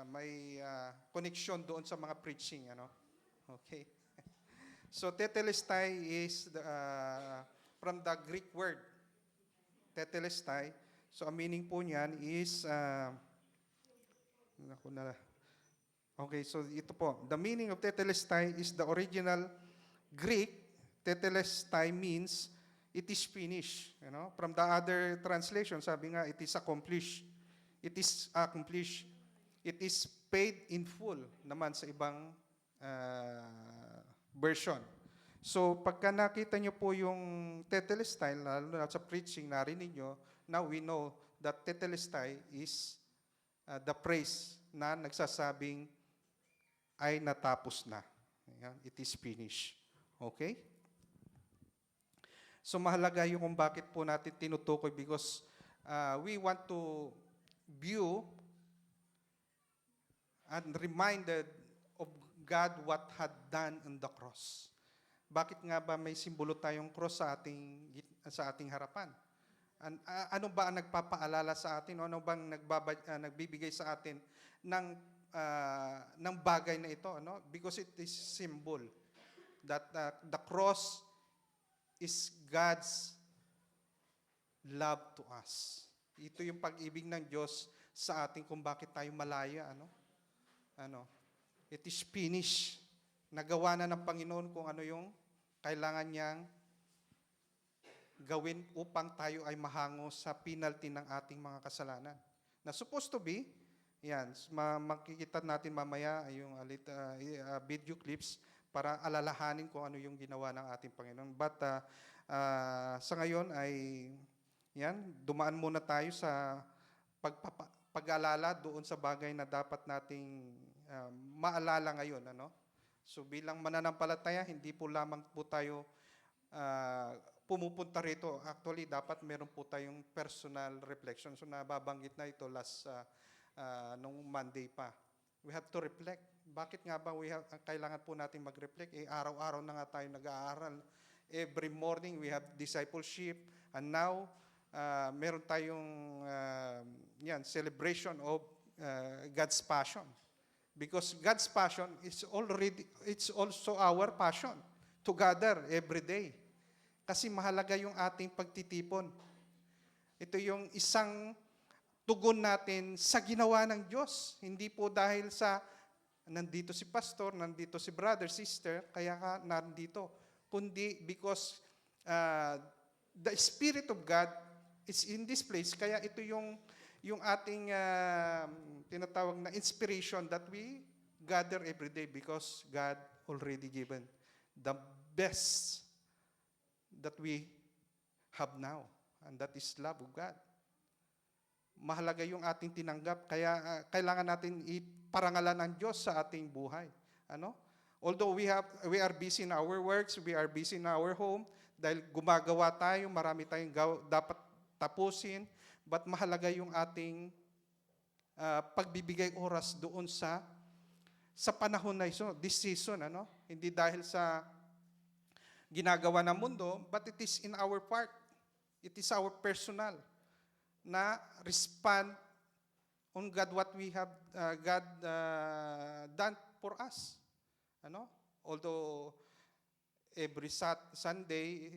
may connection doon sa mga preaching, ano? Okay. So tetelestai is from the Greek word tetelestai. So ang meaning po niyan is okay, so ito po. The meaning of tetelestai is the original Greek. Tetelestai means it is finished. You know, from the other translation, sabi nga, it is accomplished. It is accomplished. It is paid in full naman sa ibang version. So, pagka nakita nyo po yung tetelestai, lalo na sa preaching, narinig nyo, now we know that tetelestai is the praise na nagsasabing ay natapos na. Ayan, it is finished. Okay? So mahalaga yung kung bakit po natin tinutukoy because we want to view and reminded of God what had done on the cross. Bakit nga ba may simbolo tayong cross sa ating harapan? Ano ba ang nagpapaalala sa atin? Ano bang nagbibigay sa atin ng bagay na ito, ano? Because it is symbol that the cross is God's love to us. Ito yung pag-ibig ng Diyos sa atin kung bakit tayo malaya, ano? It is finished. Nagawa na ng Panginoon kung ano yung kailangan niyang gawin upang tayo ay mahango sa penalty ng ating mga kasalanan. Na supposed to be, yan, makikita natin mamaya yung video clips para alalahanin kung ano yung ginawa ng ating Panginoon. But sa ngayon ay, yan, dumaan muna tayo sa pag-alala doon sa bagay na dapat nating maalala ngayon. Ano? So bilang mananampalataya, hindi po lamang po tayo pumupunta rito. Actually, dapat meron po tayong personal reflection. So nababanggit na ito nung Monday pa. We have to reflect. Bakit nga ba kailangan po natin mag-reflect? Araw-araw na nga tayo nag-aaral. Every morning we have discipleship. And now, meron tayong celebration of God's passion. Because God's passion it's also our passion to gather every day. Kasi mahalaga yung ating pagtitipon. Ito yung isang tugon natin sa ginawa ng Diyos. Hindi po dahil sa nandito si pastor, nandito si brother, sister, kaya ka nandito. Kundi because the Spirit of God is in this place. Kaya ito yung ating tinatawag na inspiration that we gather every day because God already given the best that we have now. And that is love of God. Mahalaga yung ating tinanggap, kaya kailangan natin iparangalan ng Diyos sa ating buhay. Ano? Although we are busy in our works, we are busy in our home, dahil gumagawa tayo, marami tayong dapat tapusin, but mahalaga yung ating pagbibigay oras doon sa panahon na ito, this season, ano? Hindi dahil sa ginagawa ng mundo, but it is in our part. It is our personal na respond on God what we have God done for us. Ano? Although every Sunday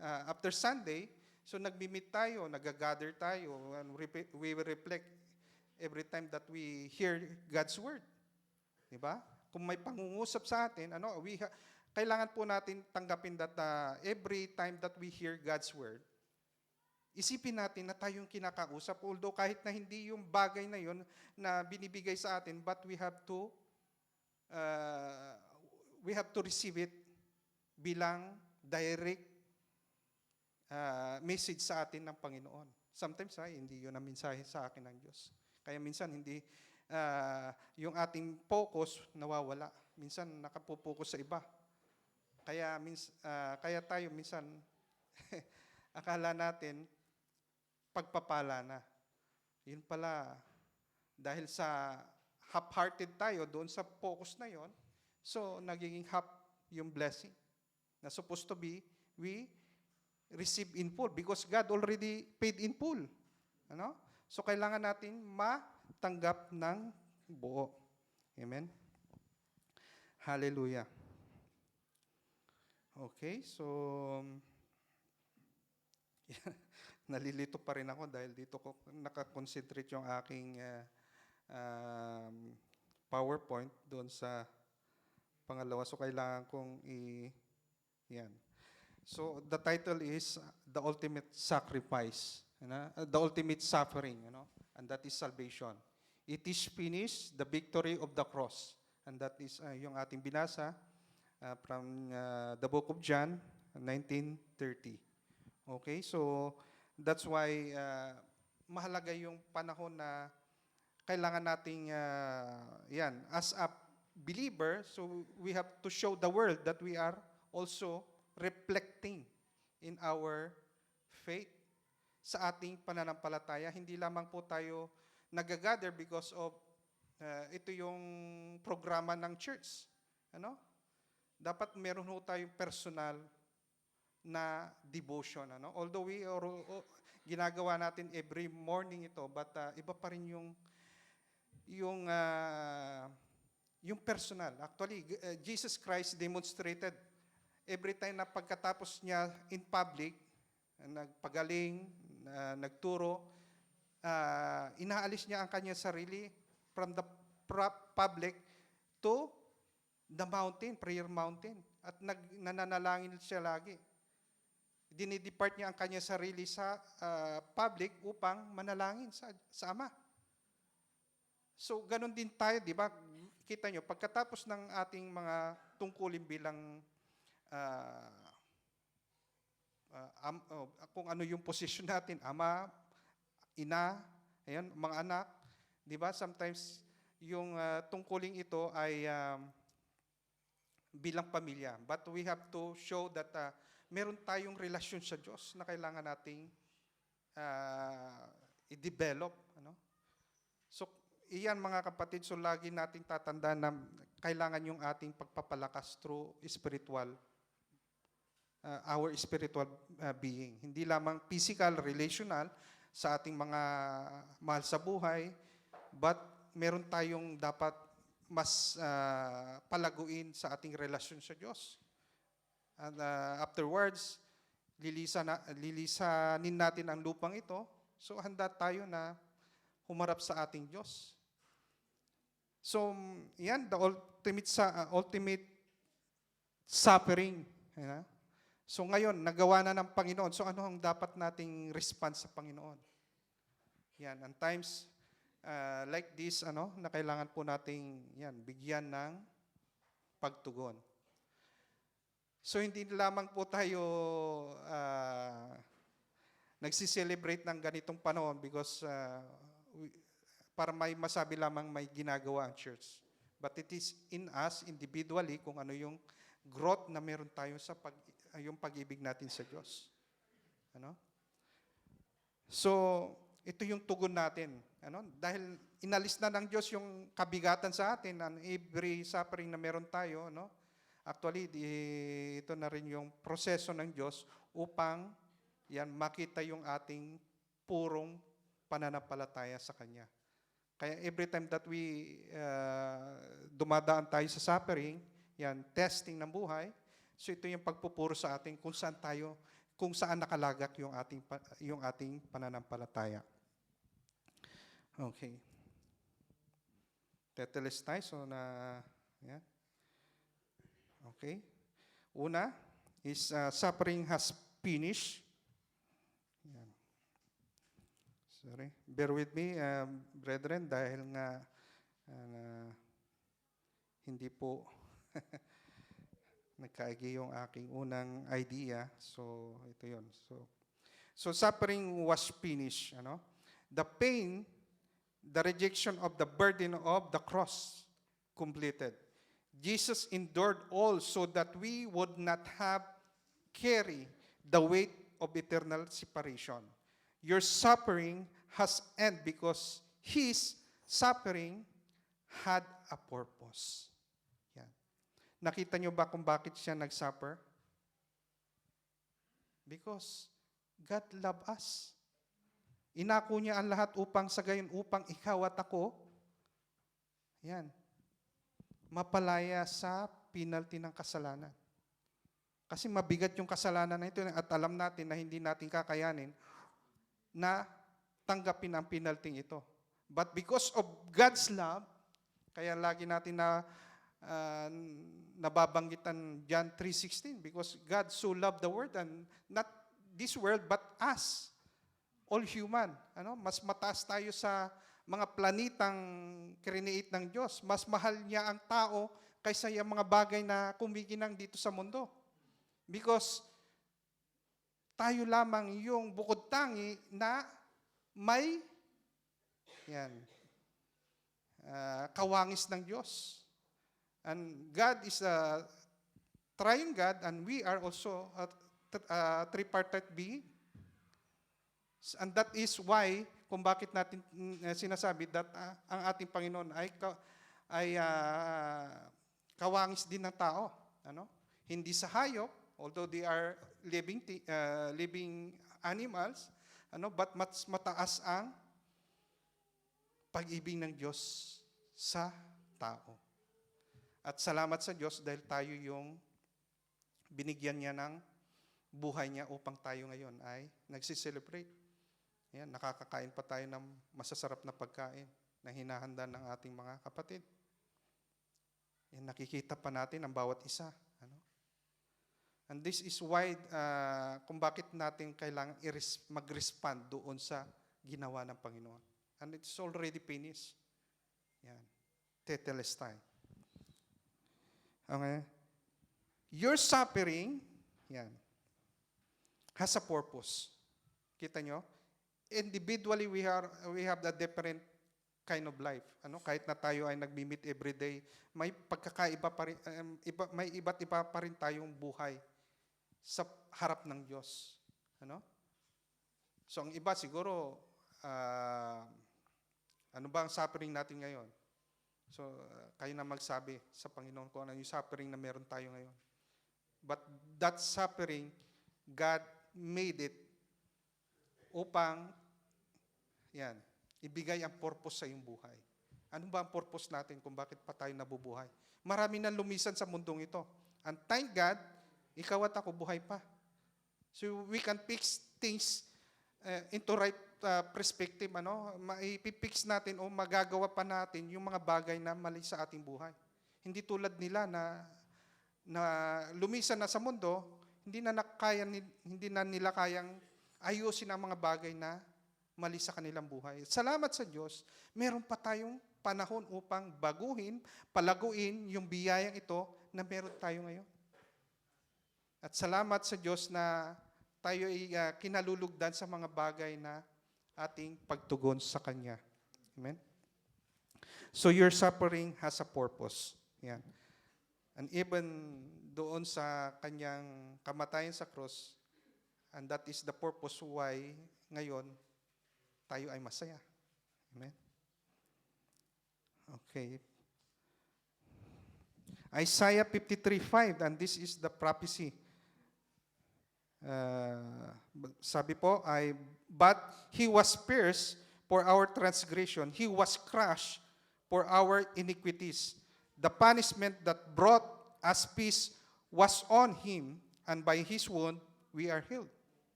after Sunday, so nagmi-meet tayo, nag-gather tayo, and we will reflect every time that we hear God's word. Di ba? Kung may pangungusap sa atin, kailangan po natin tanggapin that every time that we hear God's word, isipin natin na tayong kinakausap, although kahit na hindi yung bagay na yun na binibigay sa atin, but we have to receive it bilang direct message sa atin ng Panginoon. Sometimes hindi yun ang mensahe sa akin ng Diyos. Kaya minsan hindi yung ating focus nawawala. Minsan nakapokus sa iba. Kaya tayo minsan akala natin pagpapala na. Yun pala, dahil sa half-hearted tayo doon sa focus na yon, so nagiging half yung blessing. Na supposed to be, we receive in full because God already paid in full. Ano? So kailangan natin tanggap ng buo. Amen? Hallelujah. Okay, so nalilito pa rin ako dahil dito ko nakakonsentrate yung aking PowerPoint doon sa pangalawa. So, kailangan kong yan. So, the title is The Ultimate Sacrifice. The Ultimate Suffering, and that is salvation. It is finished, the victory of the cross. And that is yung ating binasa from the book of John, 19:30. Okay, so that's why mahalaga yung panahon na kailangan nating yan, as a believer, so we have to show the world that we are also reflecting in our faith sa ating pananampalataya. Hindi lamang po tayo nag-gather because of ito yung programa ng church. Dapat meron ho tayong personal na devotion. Although we are, ginagawa natin every morning ito, but iba pa rin yung personal. Actually, Jesus Christ demonstrated every time na pagkatapos niya in public, nagpagaling, nagturo, inaalis niya ang kanyang sarili from the public to the mountain, prayer mountain. At nananalangin siya lagi. Dinidepart niya ang kanyang sarili sa public upang manalangin sa Ama. So, ganun din tayo, di ba? Kita nyo, pagkatapos ng ating mga tungkulin bilang kung ano yung posisyon natin, ama, ina, ayan, mga anak, di ba? Sometimes, yung tungkuling ito ay bilang pamilya. But we have to show that meron tayong relasyon sa Diyos na kailangan nating i-develop. So, iyan mga kapatid, so lagi nating tatandaan na kailangan yung ating pagpapalakas through spiritual, our spiritual being. Hindi lamang physical, relational sa ating mga mahal sa buhay, but meron tayong dapat mas palaguin sa ating relasyon sa Diyos. And afterwards, lilisanin natin ang lupang ito, so handa tayo na humarap sa ating Diyos. So, yan, the ultimate suffering. So, ngayon, nagawa na ng Panginoon. So, ano ang dapat nating response sa Panginoon? Yan, and times like this, na kailangan po nating bigyan ng pagtugon. So, hindi lamang po tayo nagsiselebrate ng ganitong panahon because para may masabi lamang may ginagawa ang church. But it is in us individually kung ano yung growth na meron tayo sa yung pag-ibig natin sa Diyos. So, ito yung tugon natin. Dahil inalis na ng Diyos yung kabigatan sa atin, and every suffering na meron tayo, actually, ito na rin yung proseso ng Diyos upang makita yung ating purong pananampalataya sa Kanya. Kaya every time that we dumadaan tayo sa suffering, testing ng buhay, so ito yung pagpupuro sa atin kung saan nakalagak yung ating pananampalataya. Okay. Teteles tayo, so okay. Una is suffering has finished. Sorry. Bear with me, brethren, dahil nga hindi po nagkaigi yung aking unang idea. So, ito yun. So suffering was finished. The pain, the rejection of the burden of the cross completed. Jesus endured all so that we would not have carry the weight of eternal separation. Your suffering has ended because His suffering had a purpose. Yan. Nakita nyo ba kung bakit siya nag-suffer? Because God loved us. Inako niya ang lahat upang sa gayon upang ikaw at ako, yan, mapalaya sa penalty ng kasalanan. Kasi mabigat yung kasalanan na ito at alam natin na hindi natin kakayanin na tanggapin ang penalty ito. But because of God's love, kaya lagi natin na nababanggitan John 3:16, because God so loved the world, and not this world but us, all human. Mas mataas tayo sa mga planetang create ng Diyos. Mas mahal niya ang tao kaysa yung mga bagay na kumikinang dito sa mundo. Because tayo lamang yung bukod tangi na may kawangis ng Diyos. And God is a triune God, and we are also a tripartite being. And that is why, kung bakit natin sinasabi that ang ating Panginoon ay kawangis din ng tao. Hindi sa hayop, although they are living animals, but mas mataas ang pag-ibig ng Diyos sa tao. At salamat sa Diyos dahil tayo yung binigyan niya ng buhay niya upang tayo ngayon ay nagsiselebrate. Yan, nakakakain pa tayo ng masasarap na pagkain na hinahanda ng ating mga kapatid. Yan, nakikita pa natin ang bawat isa. And this is why, kung bakit natin kailangan mag-respond doon sa ginawa ng Panginoon. And it's already finished. Yan. Tetelestai. Okay. Your suffering, yan, has a purpose. Kita nyo? Individually, we have the different kind of life. Kahit na tayo ay nagmi-meet every day, may pagkakaiba pa rin, may iba't iba pa rin tayong buhay sa harap ng Diyos. So ang iba siguro, ano ba ang suffering natin ngayon? So kayo na magsabi sa Panginoon kung ano yung suffering na meron tayo ngayon. But that suffering, God made it upang ibigay ang purpose sa iyong buhay. Ano ba ang purpose natin kung bakit pa tayo nabubuhay? Marami nang lumisan sa mundong ito. And thank God, ikaw at ako buhay pa. So we can fix things into right perspective. Maipipix natin o magagawa pa natin yung mga bagay na mali sa ating buhay. Hindi tulad nila na lumisan na sa mundo, hindi na nila kayang ayusin ang mga bagay na mali sa kanilang buhay. Salamat sa Diyos, meron pa tayong panahon upang baguhin, palaguin yung biyayang ito na meron tayo ngayon. At salamat sa Diyos na tayo ay kinalulugdan sa mga bagay na ating pagtugon sa Kanya. Amen? So your suffering has a purpose. Yan. And even doon sa Kanyang kamatayan sa cross, and that is the purpose why ngayon tayo ay masaya. Amen? Okay. Isaiah 53:5, and this is the prophecy. Sabi po ay, but He was pierced for our transgression. He was crushed for our iniquities. The punishment that brought us peace was on Him, and by His wound we are healed.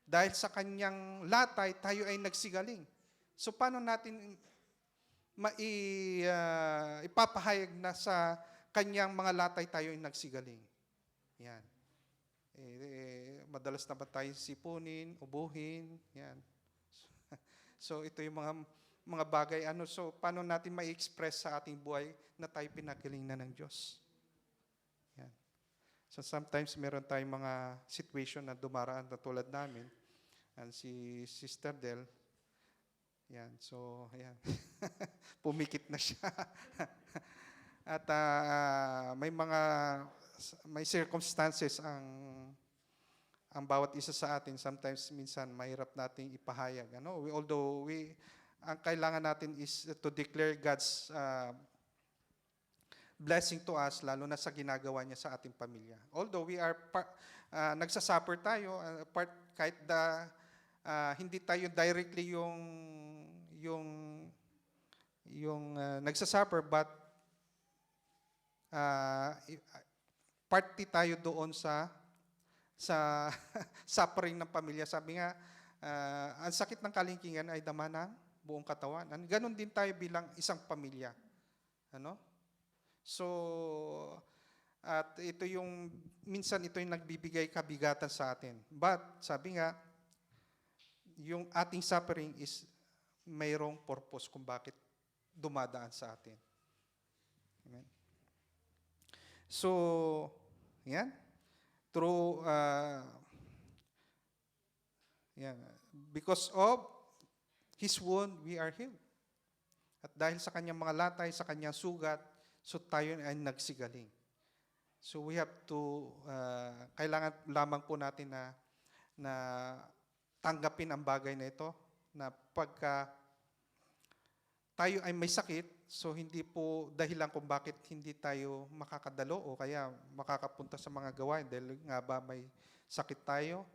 Dahil sa Kanyang latay, tayo ay nagsigaling. So paano natin ipapahayag na sa Kanyang mga latay tayo ay nagsigaling? Yan. Madalas na ba tayo sipunin, ubuhin? Yan. So ito yung mga bagay. So paano natin ma-express sa ating buhay na tayo pinagaling na ng Diyos? Yan. So sometimes meron tayong mga situation na dumaraan na tulad namin. And si Sister Del, yan, so, ayan, pumikit na siya. At may circumstances ang bawat isa sa atin. Sometimes, minsan, mahirap nating ipahayag. Although, ang kailangan natin is to declare God's blessing to us, lalo na sa ginagawa niya sa ating pamilya. Although we are nagsasuffer tayo, kahit hindi tayo directly yung nagsasuffer, but party tayo doon sa suffering ng pamilya. Sabi nga, ang sakit ng kalingkingan ay dama ng buong katawan. Ganon din tayo bilang isang pamilya. Ano? So, at minsan ito yung nagbibigay kabigatan sa atin. But, sabi nga, yung ating suffering is mayroong purpose kung bakit dumadaan sa atin. Amen. So, yan. Through, because of His wound, we are healed. At dahil sa kanyang mga latay, sa kanyang sugat, so tayo ay nagsigaling. So we have to, kailangan lamang po natin na tanggapin ang bagay na ito, na pagka tayo ay may sakit, so hindi po dahilan kung bakit hindi tayo makakadalo o kaya makakapunta sa mga gawain dahil nga ba may sakit tayo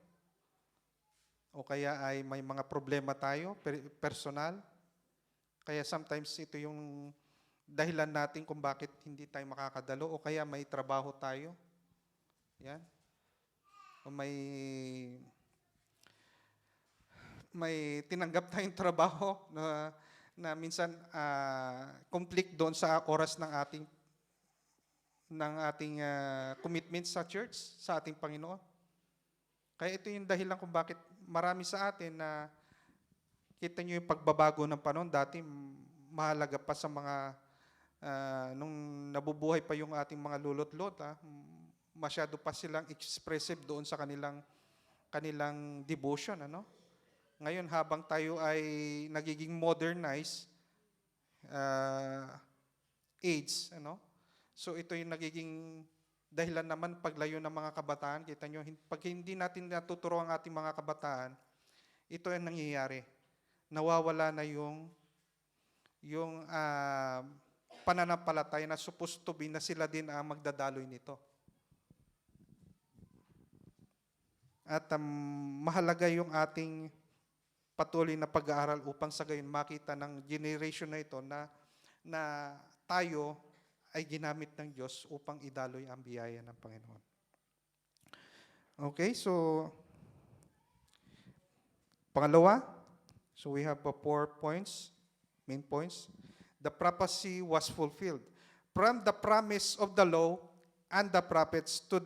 o kaya ay may mga problema tayo, personal. Kaya sometimes ito yung dahilan natin kung bakit hindi tayo makakadalo o kaya may trabaho tayo. Yan. O may tinanggap tayong trabaho na minsan conflict doon sa oras ng ating commitment sa church, sa ating Panginoon. Kaya ito yung dahilan kung bakit marami sa atin na kita nyo yung pagbabago ng panahon. Dati mahalaga pa sa mga nung nabubuhay pa yung ating mga lolo't lota, masyado pa silang expressive doon sa kanilang devotion, ano? Ngayon habang tayo ay nagiging modernized age, ano? So ito yung nagiging dahilan naman paglayo ng mga kabataan. Kita nyo, pag hindi natin natuturo ang ating mga kabataan, ito yung nangyayari. Nawawala na yung pananampalataya na supposed to be na sila din ang magdadaloy nito. At mahalaga yung ating patuloy na pag-aaral upang sa gayon makita ng generation na ito na tayo ay ginamit ng Diyos upang idaloy ang biyaya ng Panginoon. Okay, so pangalawa, so we have 4 points, main points. The prophecy was fulfilled. From the promise of the law and the prophets to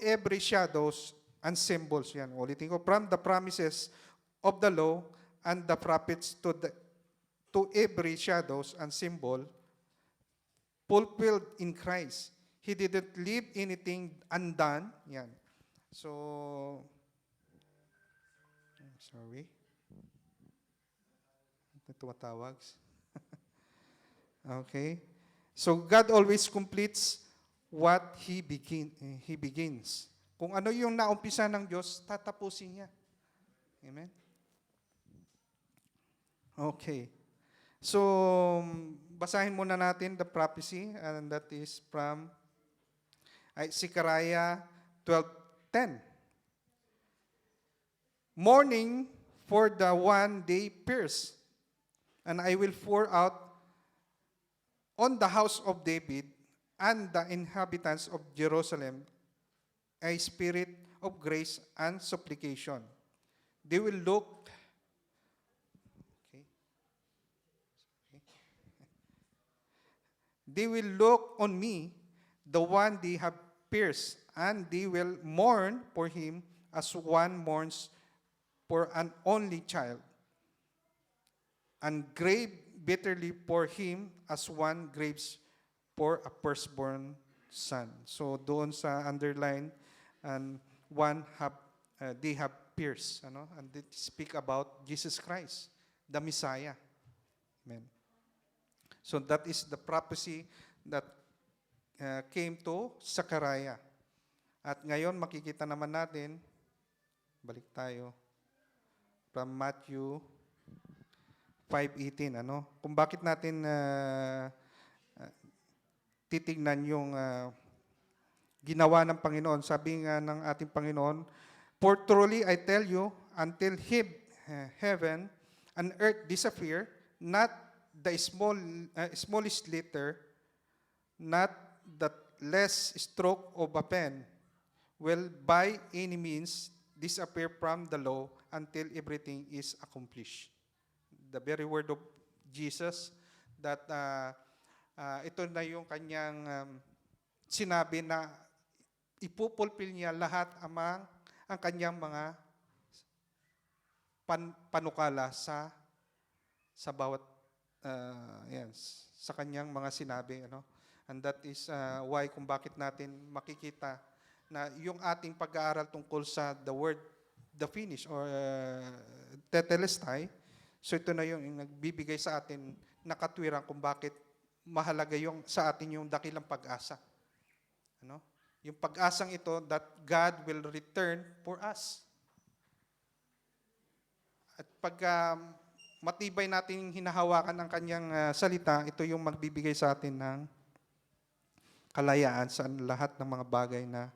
every shadows and symbols. Yan, ulitin ko. From the promises of the law and the prophets to every shadows and symbol fulfilled in Christ. He didn't leave anything undone. Yan. So, sorry. Tumatawag. Okay. So God always completes what He begins. Kung ano yung naumpisa ng Diyos, tatapusin niya. Amen? Okay. So, basahin muna natin the prophecy, and that is from Zechariah 12:10. Mourning for the one day pierced, and I will pour out on the house of David and the inhabitants of Jerusalem a spirit of grace and supplication. They will look, they will look on me, the one they have pierced, and they will mourn for him as one mourns for an only child, and grave bitterly for him as one grieves for a firstborn son. So doon sa underline, and they have pierced, ano? And they speak about Jesus Christ, the Messiah. Amen. So that is the prophecy that came to Zechariah. At ngayon makikita naman natin, balik tayo, from Matthew 5:18, ano? Kung bakit natin titingnan yung ginawa ng Panginoon. Sabi nga ng ating Panginoon, For truly I tell you, until heaven and earth disappear, not the smallest letter, not the less stroke of a pen, will by any means disappear from the law until everything is accomplished. The very word of Jesus that ito na yung kanyang sinabi na ipupulpil niya lahat ang kanyang mga panukala sa bawat yan, sa kanyang mga sinabi, ano. And that is why kung bakit natin makikita na yung ating pag-aaral tungkol sa the word, the finish or tetelestai, so ito na yung nagbibigay sa atin na katwiran kung bakit mahalaga yung sa atin yung dakilang pag-asa. Ano? Yung pag-asang ito that God will return for us. At pag matibay natin hinahawakan ang kanyang salita, ito yung magbibigay sa atin ng kalayaan sa lahat ng mga bagay na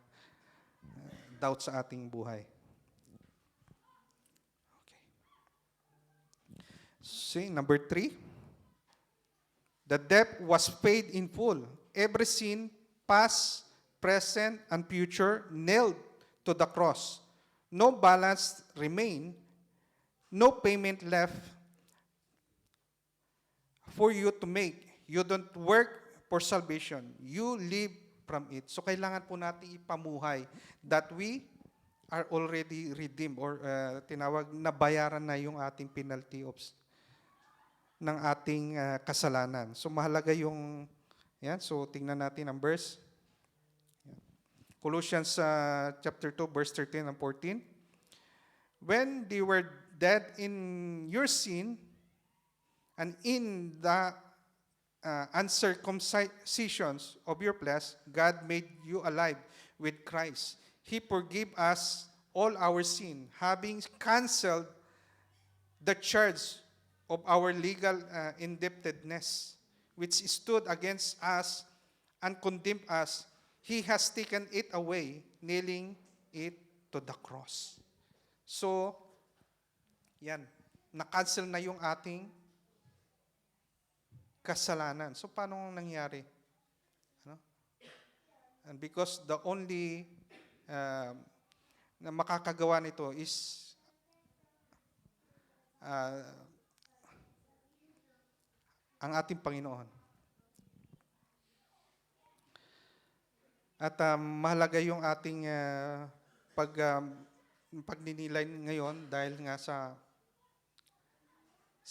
doubt sa ating buhay. Okay. See, number 3. The debt was paid in full. Every sin, past, present, and future, nailed to the cross. No balance remained, no payment left for you to make. You don't work for salvation. You live from it. So kailangan po natin ipamuhay that we are already redeemed or tinawag na bayaran na yung ating penalty of ng ating kasalanan. So mahalaga yung yan. So tingnan natin ang verse. Colossians chapter 2 verse 13 and 14. When they were dead in your sin and in the uncircumcisions of your flesh, God made you alive with Christ. He forgave us all our sin, having canceled the charge of our legal indebtedness, which stood against us and condemned us. He has taken it away, nailing it to the cross. So, yan, na-cancel na yung ating kasalanan. So, paano nangyari? Ano? And because the only na makakagawa nito is ang ating Panginoon. At mahalaga yung ating pagninilay ngayon dahil nga sa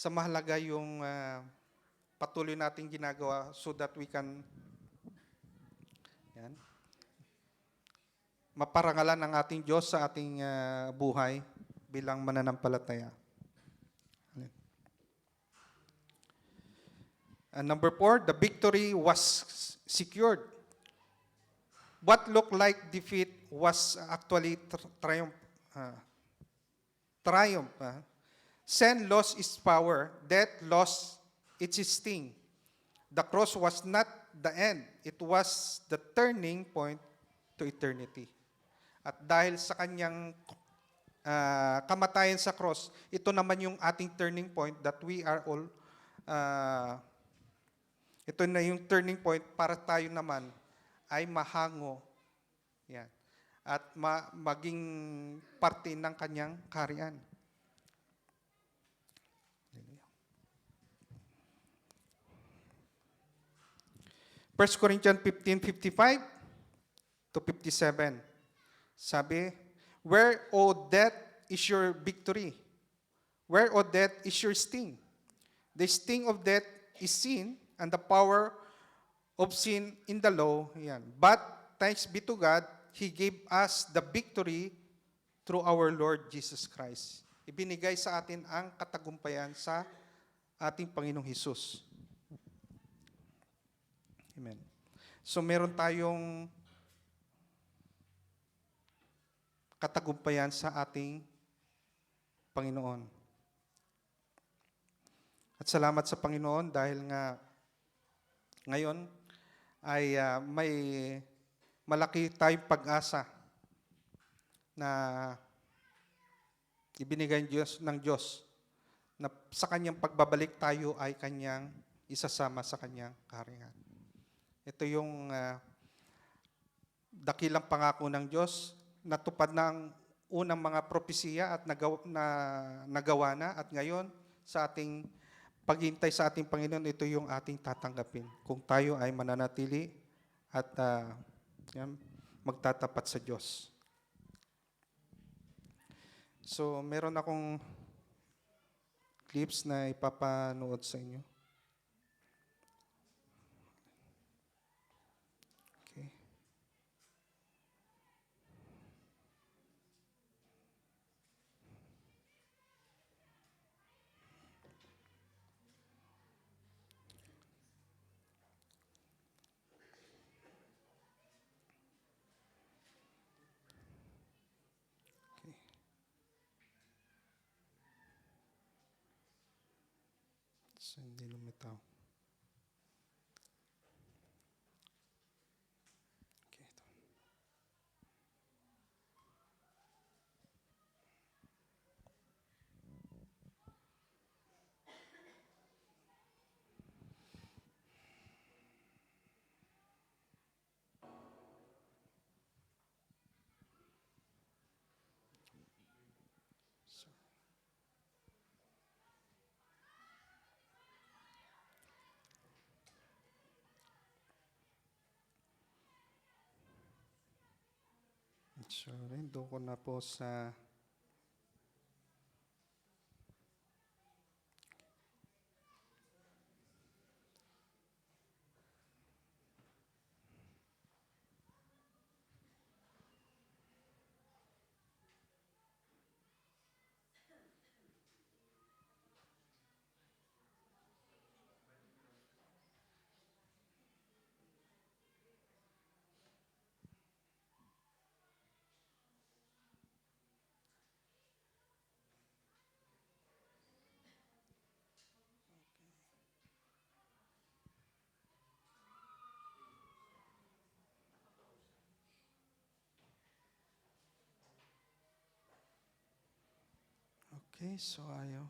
mahalaga yung patuloy nating ginagawa so that we can yan, maparangalan ang ating Diyos sa ating buhay bilang mananampalataya. And number 4, the victory was secured. What looked like defeat was actually triumph. Sin lost its power. Death lost its sting. The cross was not the end. It was the turning point to eternity. At dahil sa kanyang kamatayan sa cross, ito naman yung ating turning point that we are all, ito na yung turning point para tayo naman ay mahango. Yan. At maging parte ng kanyang kaharian. 1 Corinthians 15:55 to 57. Sabi, where, O death, is your victory? Where, O death, is your sting? The sting of death is sin, and the power of sin in the law. Yan. But, thanks be to God, He gave us the victory through our Lord Jesus Christ. Ibinigay sa atin ang katagumpayan sa ating Panginoong Hesus. Amen. So meron tayong katagumpayan sa ating Panginoon. At salamat sa Panginoon dahil nga ngayon ay may malaki tayong pag-asa na ibinigay ng Diyos na sa kanyang pagbabalik tayo ay kanyang isasama sa kanyang kaharian. Ito yung dakilang pangako ng Diyos, natupad na ang unang mga propesiya at nagawa na, at ngayon sa ating paghintay sa ating Panginoon, ito yung ating tatanggapin. Kung tayo ay mananatili at magtatapat sa Diyos. So, meron akong clips na ipapanood sa inyo. Okay. Okay. So, hindi lumitaw. Okay, ito. Sorry, doon ko na po sa okay, so ayaw.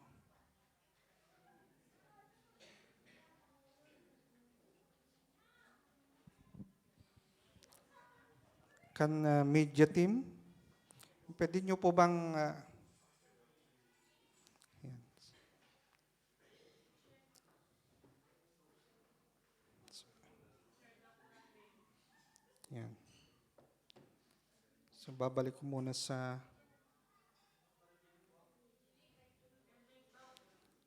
Media team, pwede nyo po bang yan. Yan. So, babalik ko muna sa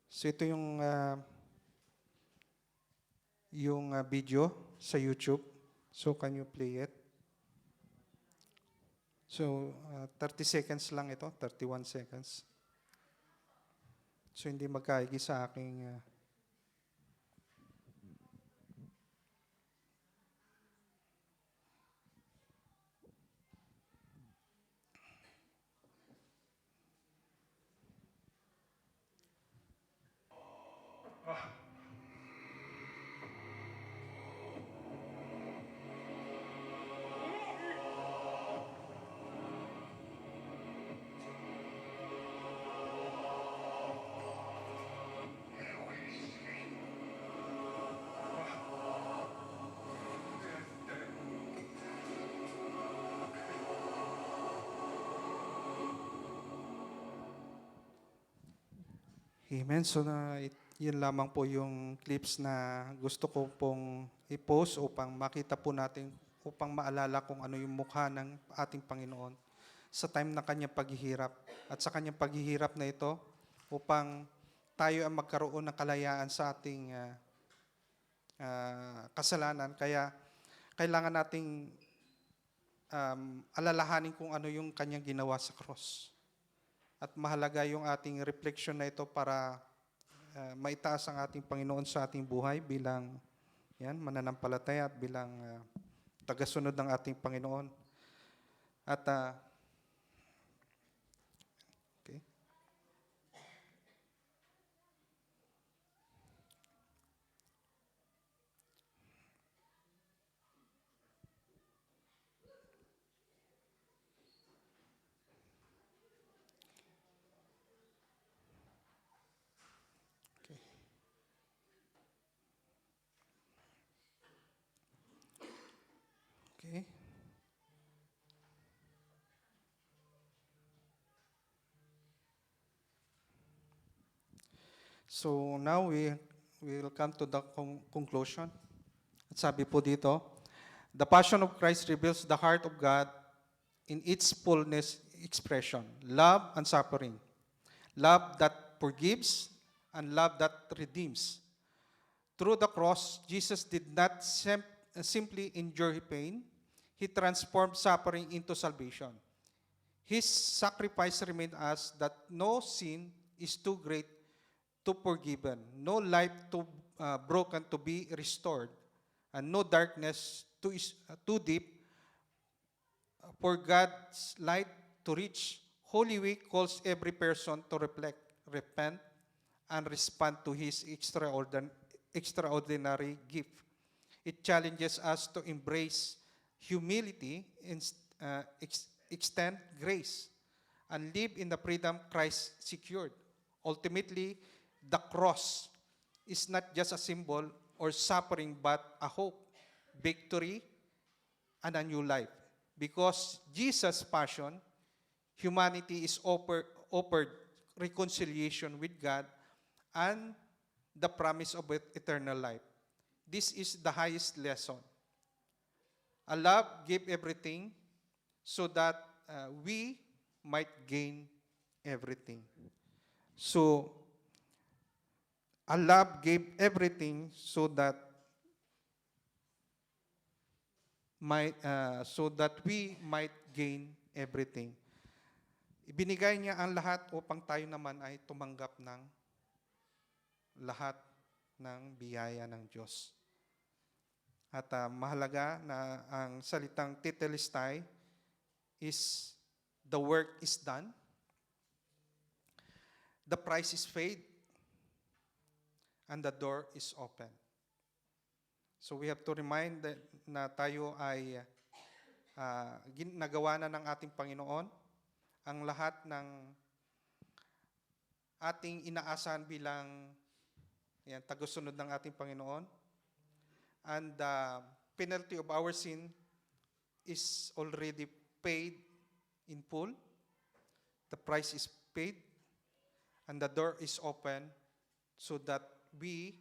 so, ito yung video sa YouTube. So, can you play it? So, 30 seconds lang ito, 31 seconds. So, hindi magkaigi sa aking Amen. So, yun lamang po yung clips na gusto ko pong i-post upang makita po natin, upang maalala kung ano yung mukha ng ating Panginoon sa time na kanyang paghihirap. At sa kanyang paghihirap na ito, upang tayo ang magkaroon ng kalayaan sa ating kasalanan. Kaya kailangan nating alalahanin kung ano yung kanyang ginawa sa cross. At mahalaga yung ating reflection na ito para maitaas ang ating Panginoon sa ating buhay bilang mananampalataya at bilang tagasunod ng ating Panginoon. At okay. So now we will come to the conclusion. At sabi po dito, the Passion of Christ reveals the heart of God in its fullness expression, love and suffering, love that forgives and love that redeems. Through the cross, Jesus did not simply endure pain, he transformed suffering into salvation. His sacrifice reminds us that no sin is too great to forgiven, no life too broken to be restored, and no darkness too deep for God's light to reach. Holy Week calls every person to reflect, repent, and respond to His extraordinary gift. It challenges us to embrace humility, extend grace, and live in the freedom Christ secured. Ultimately, the cross is not just a symbol or suffering, but a hope, victory, and a new life. Because Jesus' passion, humanity is offered reconciliation with God and the promise of eternal life. This is the highest lesson. A love gave everything so that we might gain everything. So, a love gave everything so that we might gain everything. Ibinigay niya ang lahat upang tayo naman ay tumanggap ng lahat ng biyaya ng Diyos. At mahalaga na ang salitang tetelestai is the work is done, the price is paid, and the door is open. So we have to remind na tayo ay nagawa na ng ating Panginoon ang lahat ng ating inaasahan bilang tagusunod ng ating Panginoon. And the penalty of our sin is already paid in full. The price is paid, and the door is open so that we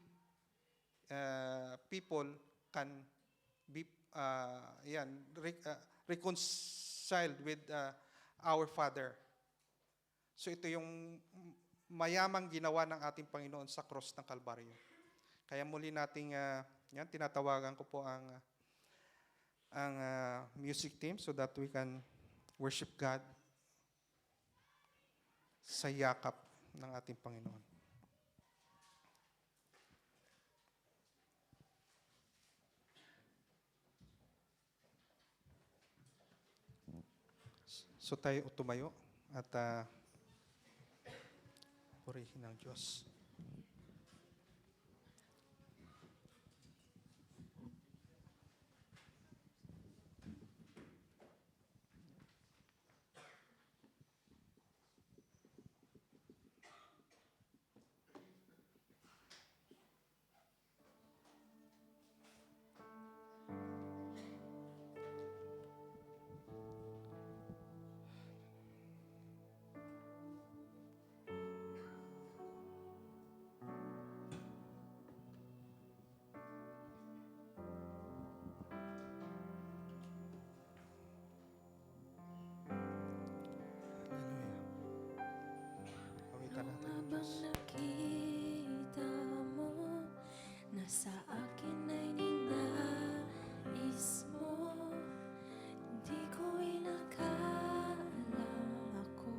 people can be reconciled with our Father. So ito yung mayamang ginawa ng ating Panginoon sa cross ng Kalbaryo. Kaya muli nating tinatawagan ko po ang music team so that we can worship God sa yakap ng ating Panginoon. So tayo tumayo at purihin ang Diyos. Pawitan natin ang Diyos. Nakita mo na sa akin ay ninais mo, di ko inakala ako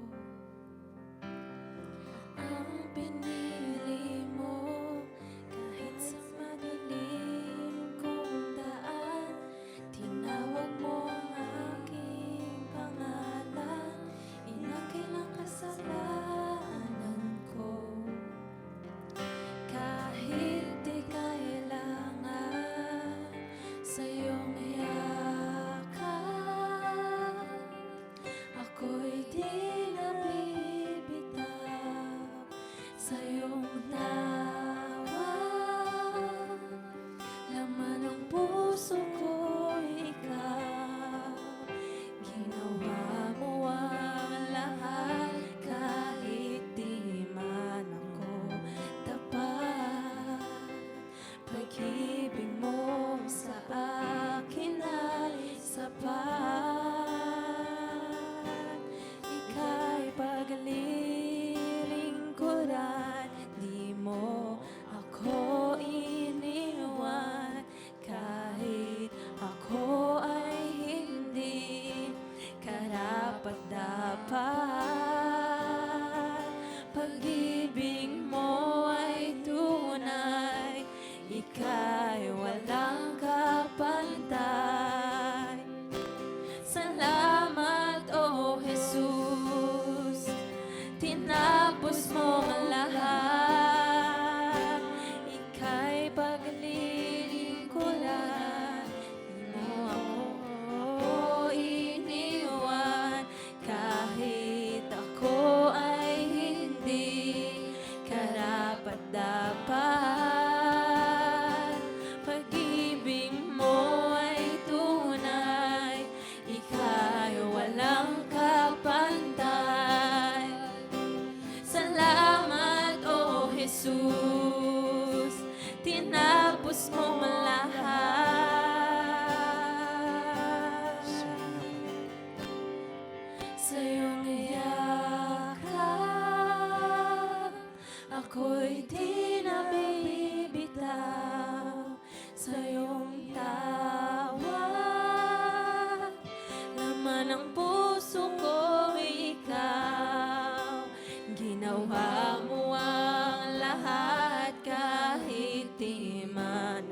ang pinili mo. Kahit sa madilim kong daan, tinawag mo ang aking pangalan, inakilang kasalanan ko.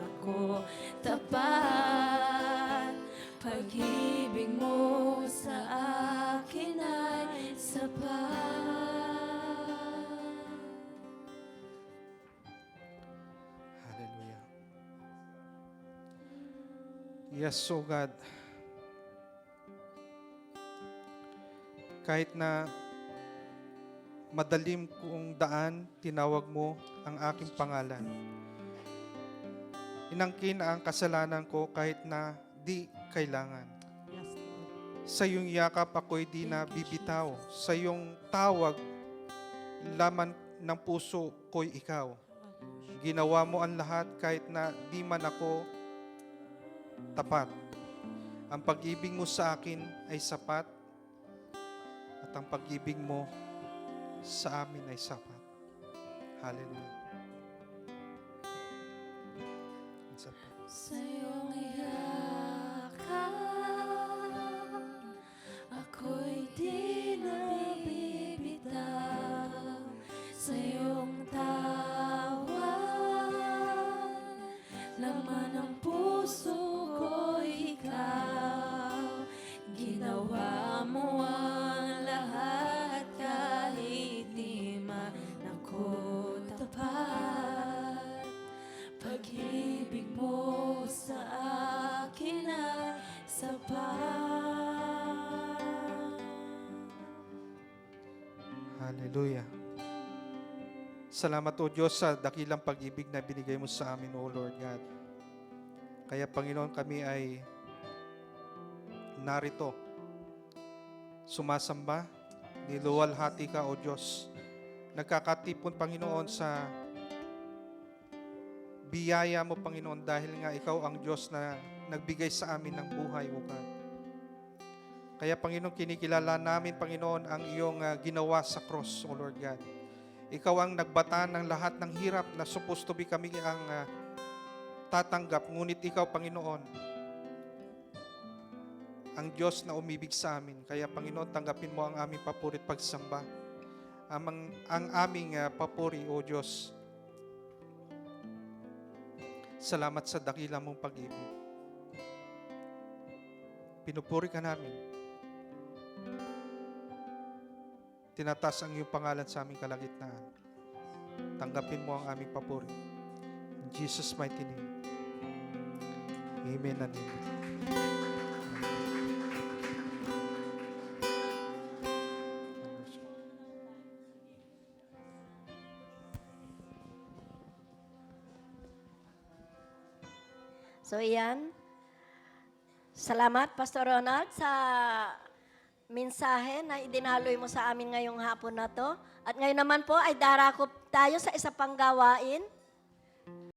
ako tapat. Pag-ibig mo sa akin ay sapat. Hallelujah. Yes, so God. Kahit na madalim kong daan, tinawag mo ang aking pangalan. Inangkin ang kasalanan ko kahit na di kailangan. Yes, Lord. Sa iyong yakap ako'y di na bibitaw. Sa iyong tawag, laman ng puso ko'y ikaw. Ginawa mo ang lahat kahit na di man ako tapat. Ang pag-ibig mo sa akin ay sapat at ang pag-ibig mo sa amin ay sapat. Hallelujah. Sapat. Sa iyong yakap, ako'y di na bibitaw. Sa iyong tawag, laman ng puso ko'y ikaw. Ginawa mo ang lahat kahit di man ako tapat. Pag-ibig mo sa akin ay sapat. Hallelujah. Salamat o Diyos sa dakilang pag-ibig na binigay mo sa amin, O Lord God. Kaya Panginoon, kami ay narito, sumasamba, niluwalhati ka, O Diyos. Nagkakatipon, Panginoon, sa biyaya mo, Panginoon, dahil nga ikaw ang Diyos na nagbigay sa amin ng buhay, O God. Kaya, Panginoon, kinikilala namin, Panginoon, ang iyong ginawa sa cross, O Lord God. Ikaw ang nagbata ng lahat ng hirap na supposed to be kami ang tatanggap. Ngunit ikaw, Panginoon, ang Diyos na umibig sa amin. Kaya, Panginoon, tanggapin mo ang aming papuri at pagsamba. Ang aming papuri, O Diyos. Salamat sa dakila mong pag-ibig. Pinupuri ka namin. Tinatas ang iyong pangalan sa aming kalagitnaan. Tanggapin mo ang aming papuri. In Jesus' mighty name. Amen and amen. So, iyan. Salamat, Pastor Ronald, sa mensahe na idinaloy mo sa amin ngayong hapon na to. At ngayon naman po ay darako tayo sa isa pang gawain.